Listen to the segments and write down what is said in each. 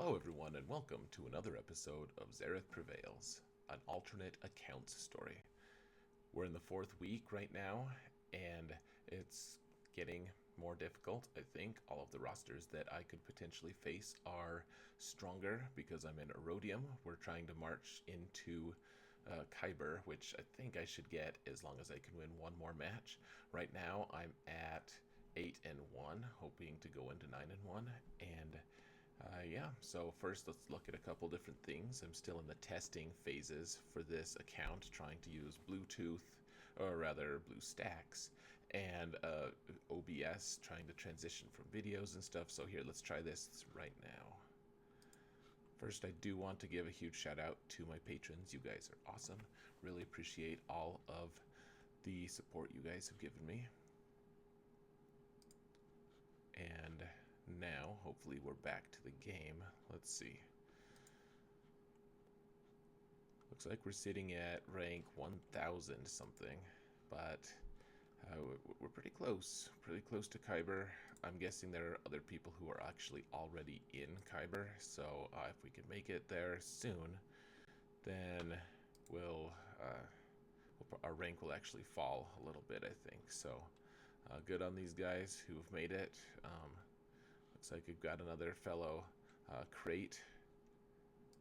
Hello everyone and welcome to another episode of Xaereth Prevails, an alternate accounts story. We're in the 4th week right now, and it's getting more difficult. I think all of the rosters that I could potentially face are stronger because I'm in Erodium. We're trying to march into Kyber, which I think I should get as long as I can win one more match. Right now I'm at 8-1, hoping to go into 9-1, and yeah, so first let's look at a couple different things. I'm still in the testing phases for this account, trying to use Bluetooth, or rather BlueStacks, and OBS, trying to transition from videos and stuff. So here, let's try this right now. First, I do want to give a huge shout out to my patrons. You guys are awesome. Really appreciate all of the support you guys have given me. And now, hopefully, we're back to the game. Let's see. Looks like we're sitting at rank 1000 something, but we're pretty close to Kyber. I'm guessing there are other people who are actually already in Kyber, so if we can make it there soon, then our rank will actually fall a little bit, I think. So good on these guys who've made it. Looks like we've got another fellow crate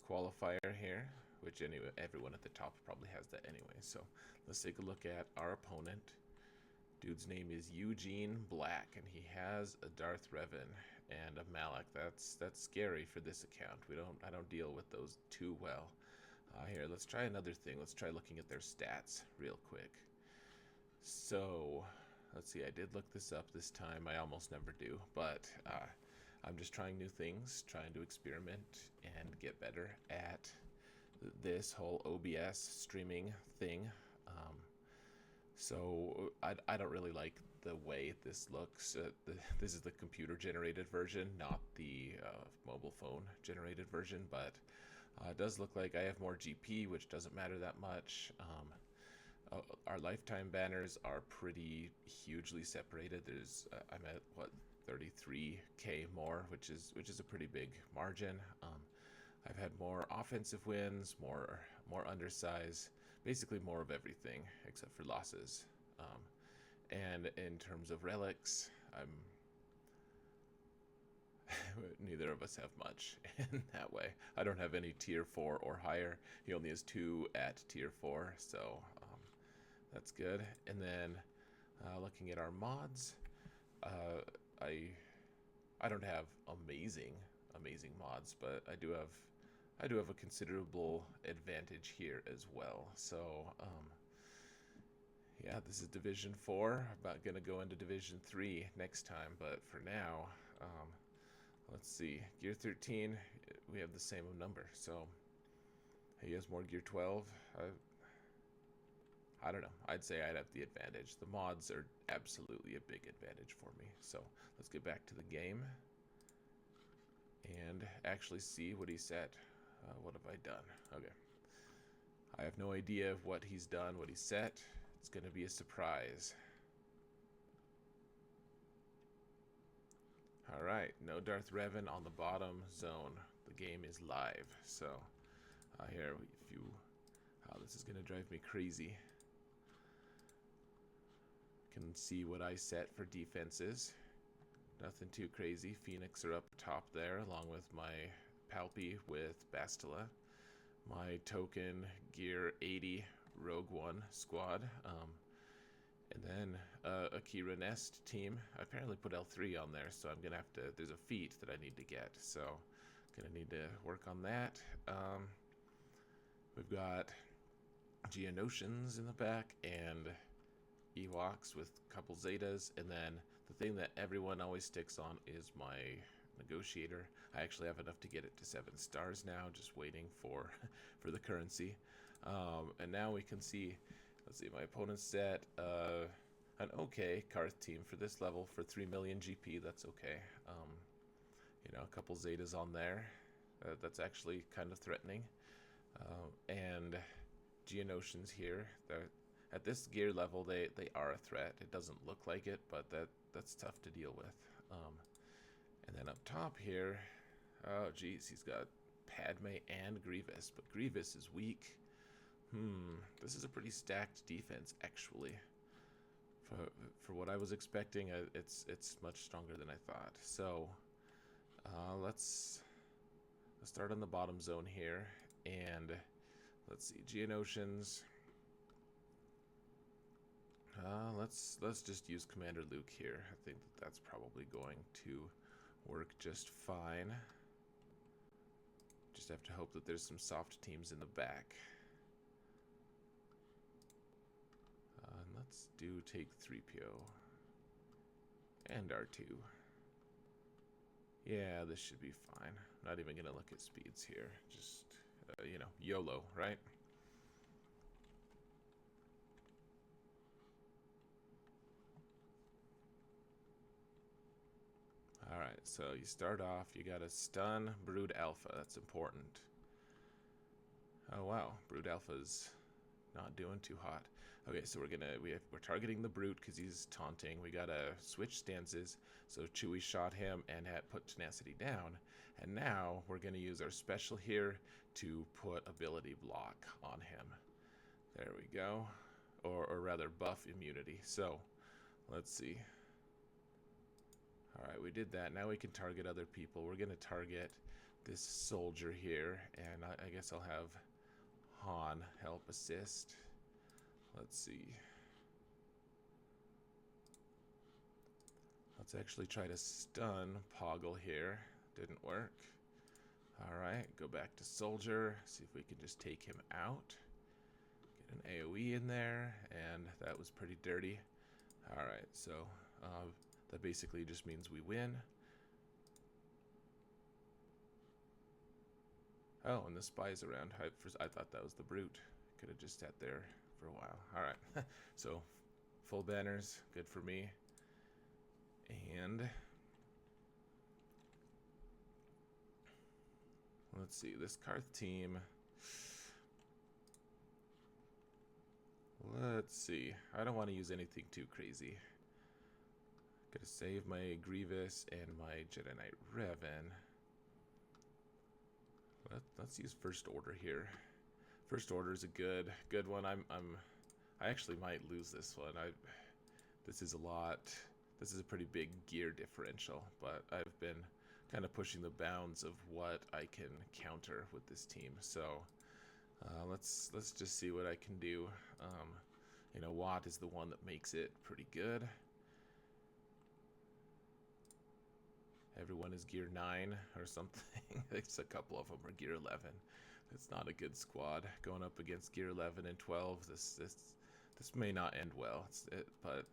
qualifier here, which anyway, everyone at the top probably has that anyway. So let's take a look at our opponent. Dude's name is Eugene Black, and he has a Darth Revan and a Malak. That's scary for this account. I don't deal with those too well. Here, let's try another thing. Let's try looking at their stats real quick. So let's see, I did look this up this time. I almost never do, but I'm just trying new things, trying to experiment and get better at this whole OBS streaming thing. So I don't really like the way this looks. This is the computer-generated version, not the mobile phone-generated version, but it does look like I have more GP, which doesn't matter that much. Our lifetime banners are pretty hugely separated. I'm at what, 33k more, which is a pretty big margin. I've had more offensive wins, more undersized, basically more of everything except for losses. And in terms of relics, neither of us have much in that way. I don't have any tier 4 or higher. He only has 2 at tier 4, so that's good. And then looking at our mods, I don't have amazing mods, but I do have a considerable advantage here as well. So yeah, this is Division 4. I'm about gonna go into Division 3 next time, but for now, let's see. Gear 13, we have the same number, so he has more Gear 12. I don't know. I'd say I'd have the advantage. The mods are absolutely a big advantage for me. So let's get back to the game and actually see what he said. What have I done? Okay. I have no idea of what he's done, what he set. It's going to be a surprise. Alright, no Darth Revan on the bottom zone. The game is live. So here, this is going to drive me crazy. Can see what I set for defenses. Nothing too crazy. Phoenix are up top there, along with my Palpy with Bastila. My token Gear 80 Rogue One squad. And then Akira Nest team. I apparently put L3 on there, so I'm gonna have to. There's a feat that I need to get, so gonna need to work on that. We've got Geonosians in the back and Ewoks with a couple Zetas, and then the thing that everyone always sticks on is my negotiator. I actually have enough to get it to 7 stars now, just waiting for the currency. And now we can see, let's see, my opponent's set an okay Karth team for this level for 3 million GP. That's okay. You know, a couple Zetas on there. That's actually kind of threatening. And Geonosians here. At this gear level, they are a threat. It doesn't look like it, but that's tough to deal with. And then up top here, Oh, geez, he's got Padme and Grievous, but Grievous is weak. This is a pretty stacked defense, actually. For, for what I was expecting, it's much stronger than I thought. So, let's start on the bottom zone here, and let's see, Geonosians. Let's just use Commander Luke here. I think that's probably going to work just fine. Just have to hope that there's some soft teams in the back. Let's do take 3PO and R2. Yeah, this should be fine. Not even gonna look at speeds here. Just, you know, YOLO, right? Alright, so you start off, you gotta stun Brood Alpha. That's important. Oh wow, Brood Alpha's not doing too hot. Okay, so we're targeting the Brute because he's taunting. We gotta switch stances. So Chewie shot him and had put tenacity down. And now we're gonna use our special here to put ability block on him. There we go. Or rather buff immunity. So let's see. Alright, we did that. Now we can target other people. We're gonna target this soldier here, and I guess I'll have Han help assist. Let's see. Let's actually try to stun Poggle here. Didn't work. Alright, go back to soldier. See if we can just take him out. Get an AoE in there, and that was pretty dirty. Alright, so that basically just means we win. Oh, and the spy's around. I thought that was the Brute. Could have just sat there for a while. Alright, so full banners, good for me. And let's see, this Karth team. Let's see. I don't want to use anything too crazy. Gotta save my Grievous and my Jedi Knight Revan. Let's use First Order here. First Order is a good one. I actually might lose this one. This is a lot. This is a pretty big gear differential, but I've been kind of pushing the bounds of what I can counter with this team. So let's just see what I can do. You know, Watt is the one that makes it pretty good. Everyone is gear 9 or something. There's a couple of them are gear 11. It's not a good squad going up against gear 11 and 12. This may not end well, but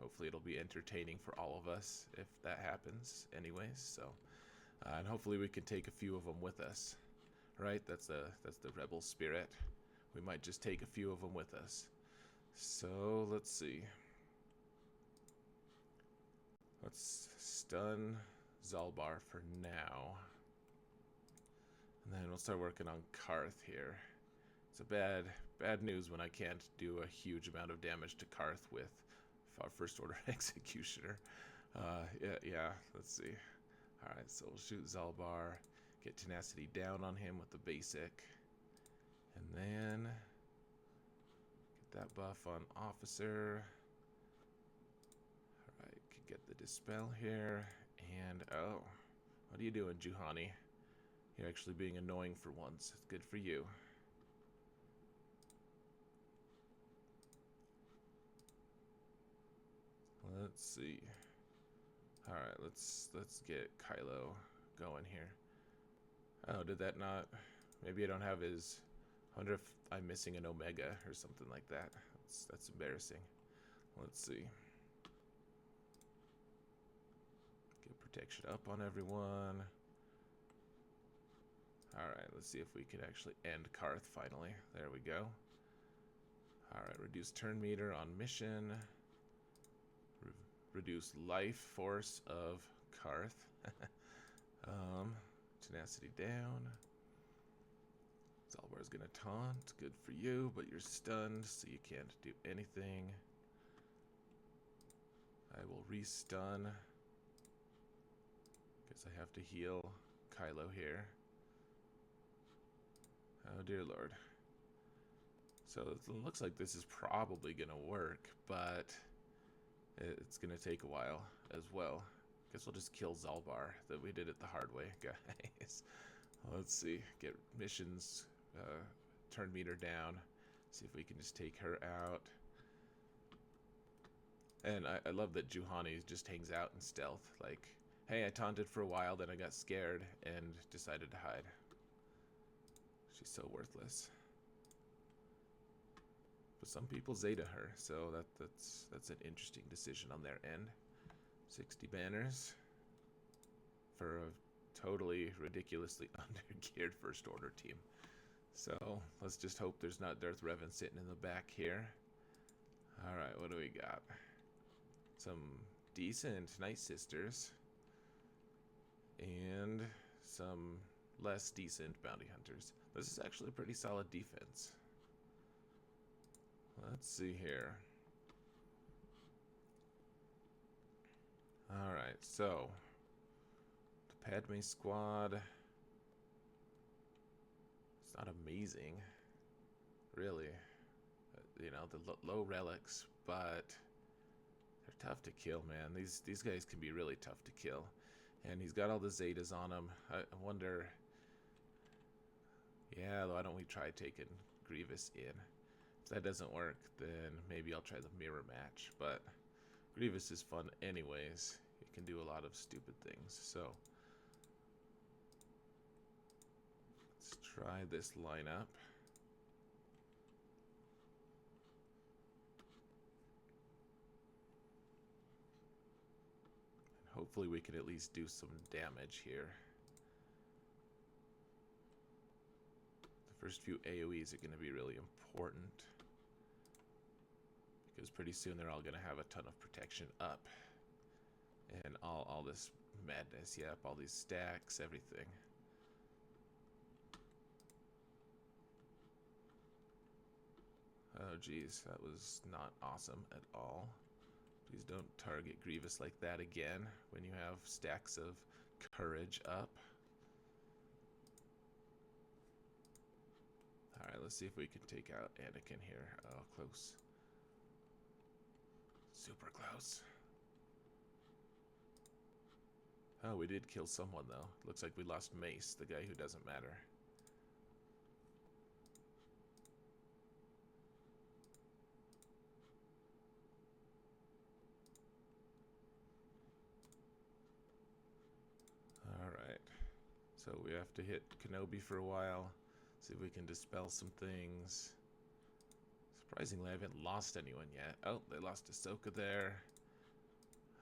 hopefully it'll be entertaining for all of us if that happens anyways. So and hopefully we can take a few of them with us, right? That's the rebel spirit. We might just take a few of them with us. So let's see. Let's stun Zalbar for now. And then we'll start working on Karth here. It's a bad news when I can't do a huge amount of damage to Karth with our First Order Executioner. Yeah, let's see. Alright, so we'll shoot Zalbar, get tenacity down on him with the basic. And then get that buff on Officer. Alright, could get the Dispel here. And, oh, what are you doing, Juhani? You're actually being annoying for once. It's good for you. Let's see. Alright, let's get Kylo going here. Oh, did that not? Maybe I don't have his... I wonder if I'm missing an Omega or something like that. That's embarrassing. Let's see. Get protection up on everyone. Alright, let's see if we can actually end Karth finally. There we go. Alright, reduce turn meter on mission. Reduce life force of Karth. Tenacity down. Zalbar's gonna taunt. Good for you, but you're stunned, so you can't do anything. I will re-stun. Guess I have to heal Kylo here. Oh dear lord. So it looks like this is probably going to work, but it's going to take a while as well. Guess we'll just kill Zalbar. That we did it the hard way, guys. Let's see. Get missions, turn meter down. See if we can just take her out. And I love that Juhani just hangs out in stealth. Like, hey, I taunted for a while, then I got scared and decided to hide. She's so worthless. But some people Zeta her, so that's an interesting decision on their end. 60 banners for a totally ridiculously under-geared First Order team. So let's just hope there's not Darth Revan sitting in the back here. Alright, what do we got? Some decent Nightsisters. And some less decent bounty hunters. This is actually a pretty solid defense. Let's see here. Alright, so the Padme squad, it's not amazing, really. You know, the low relics, but they're tough to kill, man. These guys can be really tough to kill. And he's got all the Zetas on him. I wonder, yeah, why don't we try taking Grievous in? If that doesn't work, then maybe I'll try the mirror match. But Grievous is fun anyways. He can do a lot of stupid things. So let's try this lineup. And hopefully we can at least do some damage here. The first few AoEs are going to be really important, because pretty soon they're all going to have a ton of protection up. And all this madness, yep, all these stacks, everything. Oh geez, that was not awesome at all. Please don't target Grievous like that again when you have stacks of courage up. Alright, let's see if we can take out Anakin here. Oh, close. Super close. Oh, we did kill someone, though. Looks like we lost Mace, the guy who doesn't matter. Alright. So we have to hit Kenobi for a while. See if we can dispel some things. Surprisingly, I haven't lost anyone yet. Oh, they lost Ahsoka there.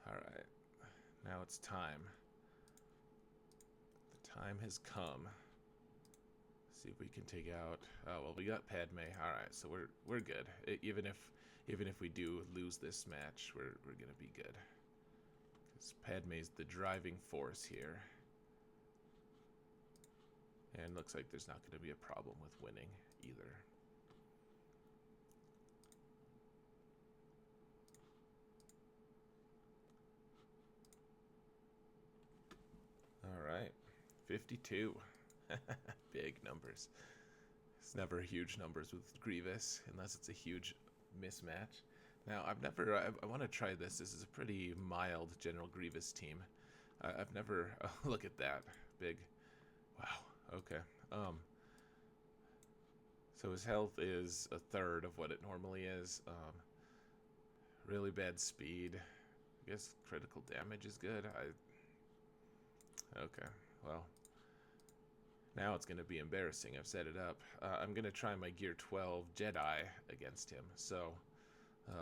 Alright. Now it's time. The time has come. See if we can take out... Oh, well, we got Padme. Alright, so we're good. Even if we do lose this match, we're gonna be good. Because Padme's the driving force here. And looks like there's not going to be a problem with winning either. Alright, 52. Big numbers. It's never huge numbers with Grievous, unless it's a huge mismatch. Now, I want to try this. This is a pretty mild General Grievous team. I've never, oh, look at that. Big, wow. Okay. So his health is a third of what it normally is. Really bad speed. I guess critical damage is good. Okay. Well, now it's going to be embarrassing. I've set it up. I'm going to try my Gear 12 Jedi against him. So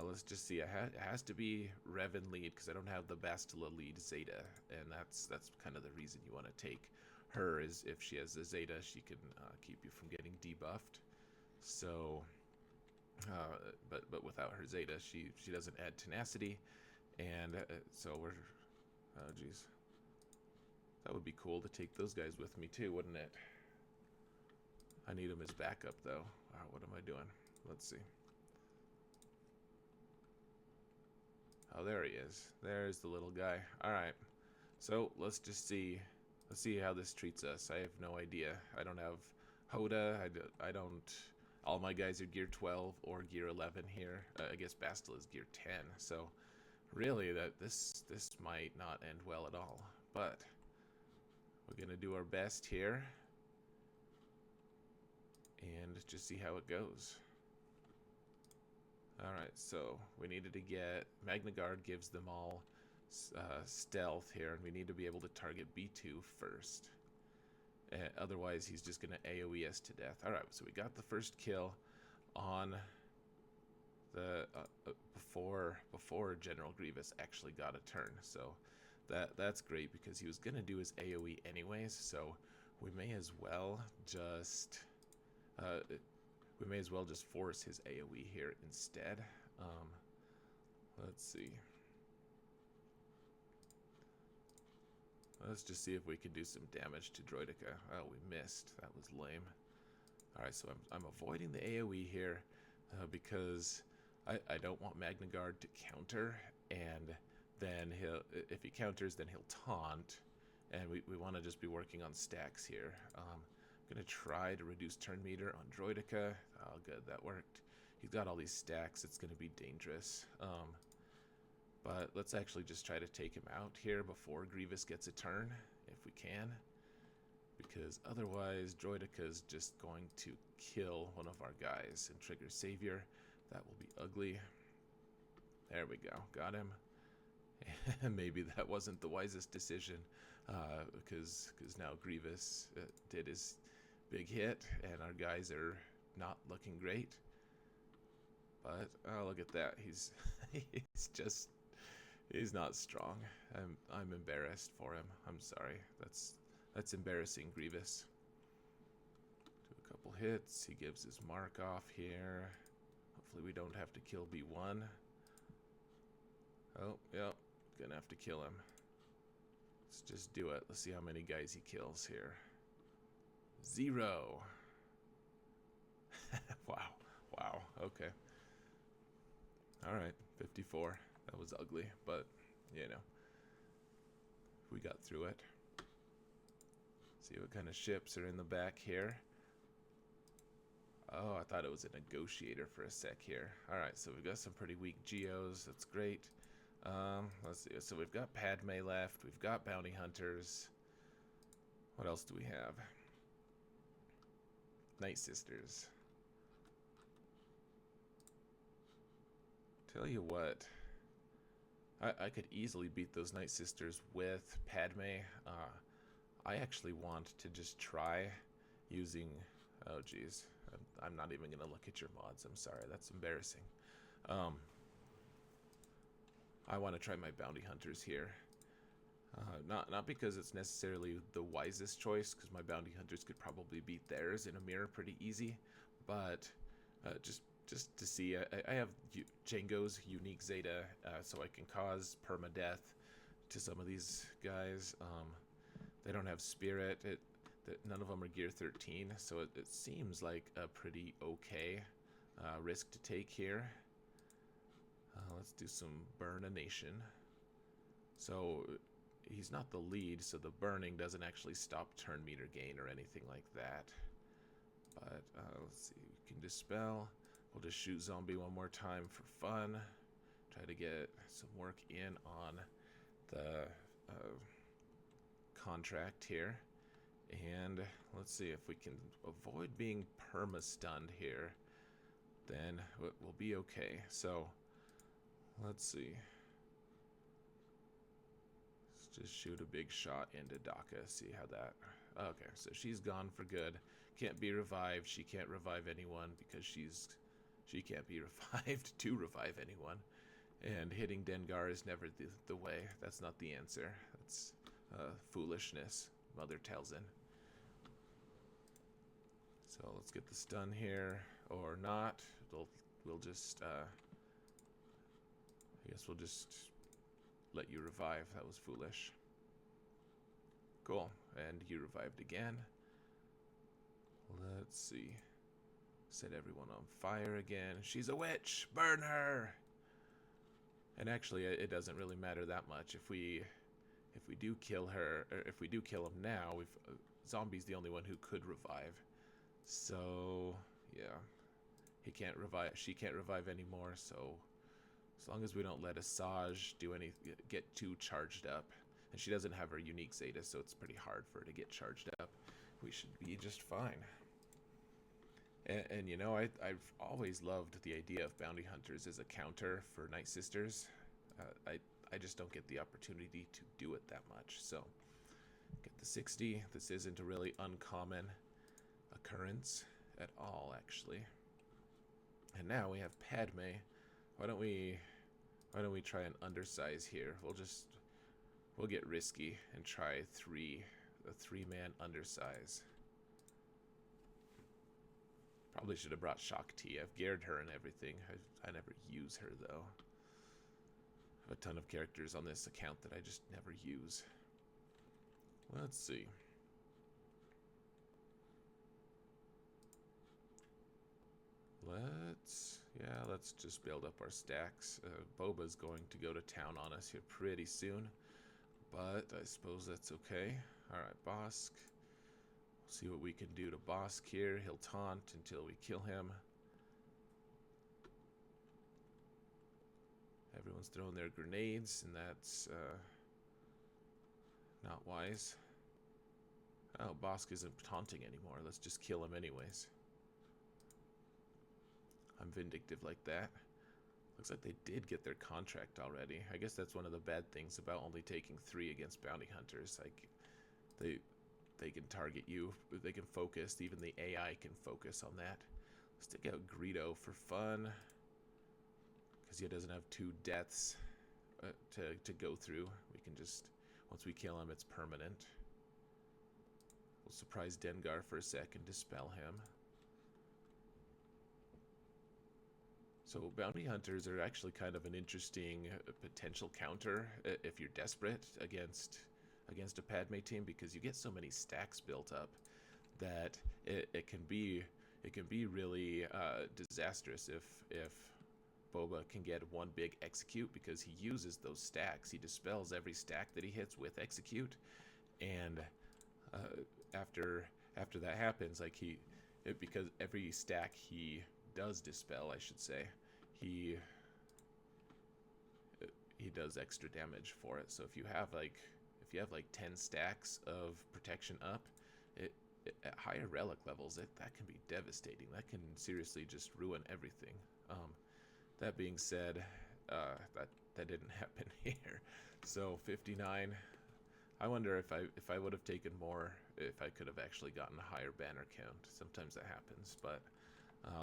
let's just see. It has to be Revan lead, because I don't have the Bastila lead Zeta, and that's kind of the reason you want to take her. Is if she has a Zeta, she can keep you from getting debuffed. So, but without her Zeta, she doesn't add tenacity, and so we're, oh geez, that would be cool to take those guys with me too, wouldn't it? I need them as backup though. What am I doing? Let's see. Oh, there he is. There's the little guy. All right, so let's just see. Let's see how this treats us. I have no idea. I don't have Hoda. I don't... All my guys are gear 12 or gear 11 here. I guess Bastila is gear 10. So really, this might not end well at all. But we're going to do our best here. And just see how it goes. Alright, so we needed to get... Magna Guard gives them all stealth here, and we need to be able to target B2 first. Otherwise, he's just going to AoE us to death. Alright, so we got the first kill on the... before General Grievous actually got a turn. So that's great, because he was going to do his AoE anyways, so we may as well just... we may as well just force his AoE here instead. Let's see. Let's just see if we can do some damage to Droideka. Oh, we missed. That was lame. Alright, so I'm avoiding the AoE here because I don't want Magna Guard to counter, and then if he counters, then he'll taunt, and we want to just be working on stacks here. I'm going to try to reduce turn meter on Droideka. Oh, good, that worked. He's got all these stacks. It's going to be dangerous. But let's actually just try to take him out here before Grievous gets a turn, if we can. Because otherwise, Droideka's just going to kill one of our guys and trigger Savior. That will be ugly. There we go. Got him. Maybe that wasn't the wisest decision, because now Grievous did his big hit, and our guys are not looking great. But oh, look at that. He's he's not strong. I'm embarrassed for him. I'm sorry. That's embarrassing, Grievous. Do a couple hits. He gives his mark off here. Hopefully we don't have to kill B1. Oh, yep. Gonna have to kill him. Let's just do it. Let's see how many guys he kills here. 0. Wow. Okay. Alright, 54. That was ugly, but, you know. We got through it. See what kind of ships are in the back here. Oh, I thought it was a negotiator for a sec here. Alright, so we've got some pretty weak Geos. That's great. Let's see. So we've got Padme left. We've got Bounty Hunters. What else do we have? Nightsisters. Tell you what. I could easily beat those Nightsisters with Padme. I actually want to just try using... Oh, geez. I'm not even going to look at your mods. I'm sorry. That's embarrassing. I want to try my Bounty Hunters here. Not because it's necessarily the wisest choice, because my Bounty Hunters could probably beat theirs in a mirror pretty easy, but just to see. I have Jango's unique Zeta, so I can cause permadeath to some of these guys. They don't have Spirit. None of them are gear 13, so it seems like a pretty okay risk to take here. Let's do some Burn a Nation. So he's not the lead, so the burning doesn't actually stop turn meter gain or anything like that. But let's see, we can Dispel. We'll just shoot Zombie one more time for fun. Try to get some work in on the contract here. And let's see if we can avoid being perma-stunned here. Then we'll be okay. So let's see. Let's just shoot a big shot into Daka. See how that... Okay, so she's gone for good. Can't be revived. She can't revive anyone because she can't be revived to revive anyone. And hitting Dengar is never the way. That's not the answer. That's foolishness, Mother Talzin. So let's get the stun here, or not. We'll just, I guess we'll just let you revive. That was foolish. Cool, and you revived again. Let's see. Set everyone on fire again. She's a witch! Burn her! And actually, it doesn't really matter that much. If we if we do kill her, or if we do kill him now, Zombie's the only one who could revive. So yeah, he can't revive. She can't revive anymore. So as long as we don't let Asajj get too charged up, and she doesn't have her unique Zeta, so it's pretty hard for her to get charged up, we should be just fine. And you know, I've always loved the idea of bounty hunters as a counter for Nightsisters. I just don't get the opportunity to do it that much. So get the 60. This isn't a really uncommon occurrence at all, actually. And now we have Padme. Why don't we try an undersize here? We'll get risky and try a three-man undersize. Probably should have brought Shakti. I've geared her and everything. I never use her though. I have a ton of characters on this account that I just never use. Let's see. Let's just build up our stacks. Boba's going to go to town on us here pretty soon, but I suppose that's okay. Alright, Bosk. See what we can do to Bosk here. He'll taunt until we kill him. Everyone's throwing their grenades, and that's not wise. Oh, Bosk isn't taunting anymore. Let's just kill him anyways. I'm vindictive like that. Looks like they did get their contract already. I guess that's one of the bad things about only taking 3 against bounty hunters. Like, they can target you, they can focus, even the AI can focus on that. Let's take out Greedo for fun, because he doesn't have 2 deaths to go through. We can just, once we kill him, it's permanent. We'll surprise Dengar for a second, dispel him. So bounty hunters are actually kind of an interesting potential counter if you're desperate against a Padme team, because you get so many stacks built up that it can be really disastrous if Boba can get one big execute, because he uses those stacks. He dispels every stack that he hits with execute, and after that happens, like because every stack he does dispel, I should say, he does extra damage for it. So if you have like 10 stacks of protection up, at higher relic levels, that can be devastating. That can seriously just ruin everything. That being said, that didn't happen here. So 59. I wonder if I would have taken more, if I could have actually gotten a higher banner count. Sometimes that happens, but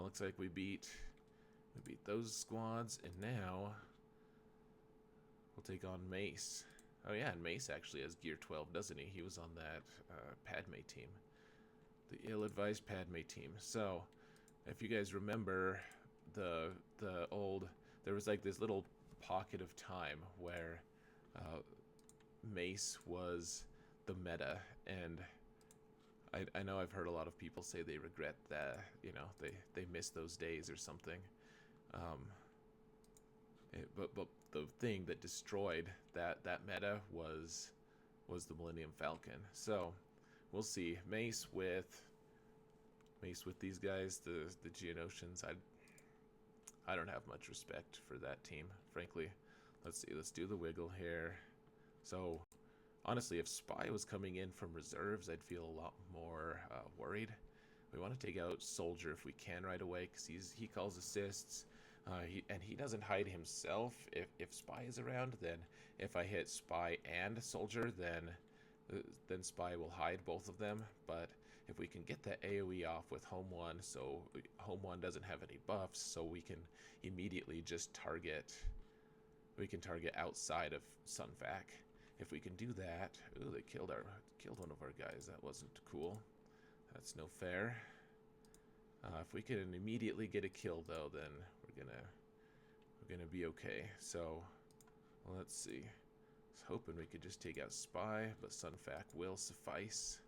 looks like we beat those squads, and now we'll take on Mace. Oh yeah, and Mace actually has gear 12, doesn't he? He was on that Padme team, the ill-advised Padme team. So, if you guys remember the old, there was like this little pocket of time where Mace was the meta, and I know I've heard a lot of people say they regret that, you know, they miss those days or something. But the thing that destroyed that meta was the Millennium Falcon. So we'll see. Mace with these guys, the Geonosians. I don't have much respect for that team, frankly. Let's see. Let's do the wiggle here. So honestly, if Spy was coming in from reserves, I'd feel a lot more worried. We want to take out Soldier if we can right away, because he calls assists. He doesn't hide himself. If Spy is around, then if I hit Spy and Soldier, then Spy will hide both of them. But if we can get that AoE off with Home 1, so Home 1 doesn't have any buffs, so we can immediately just target. We can target outside of Sunfac. If we can do that, ooh, they killed one of our guys. That wasn't cool. That's no fair. If we can immediately get a kill, though, then we're gonna be okay. So let's see. I was hoping we could just take out Spy, but Sunfac will suffice.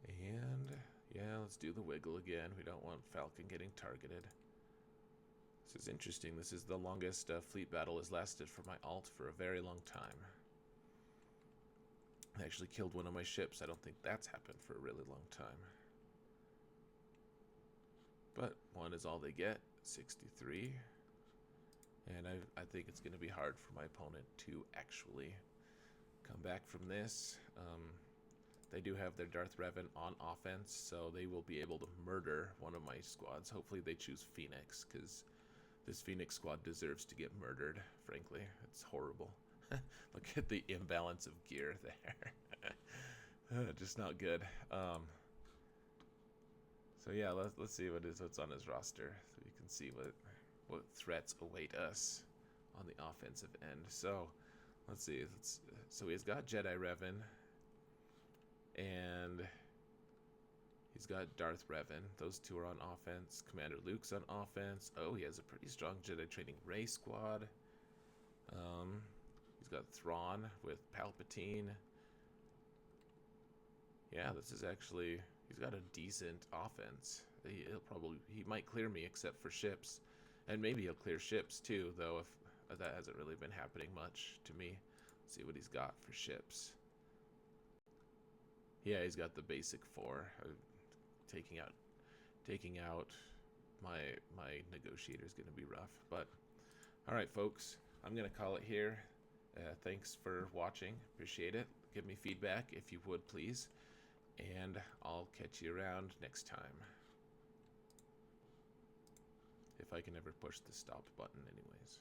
And yeah, let's do the wiggle again. We don't want Falcon getting targeted. This is interesting. This is the longest fleet battle has lasted for my alt for a very long time. I actually killed one of my ships. I don't think that's happened for a really long time. But 1 is all they get. 63. And I think it's going to be hard for my opponent to actually come back from this. They do have their Darth Revan on offense, so they will be able to murder one of my squads. Hopefully they choose Phoenix, because this Phoenix squad deserves to get murdered, frankly. It's horrible. Look at the imbalance of gear there. Just not good. So yeah, let's see what's on his roster, so you can see what threats await us on the offensive end. So let's see. So he's got Jedi Revan, and he's got Darth Revan. Those two are on offense. Commander Luke's on offense. Oh, he has a pretty strong Jedi Training Ray squad. He's got Thrawn with Palpatine. Yeah, this is actually... He's got a decent offense. He might clear me except for ships. And maybe he'll clear ships too, though if that hasn't really been happening much to me. Let's see what he's got for ships. Yeah, he's got the basic 4. Taking out my negotiator is going to be rough. But all right, folks, I'm going to call it here. Thanks for watching. Appreciate it. Give me feedback if you would, please. And I'll catch you around next time. If I can ever push the stop button anyways.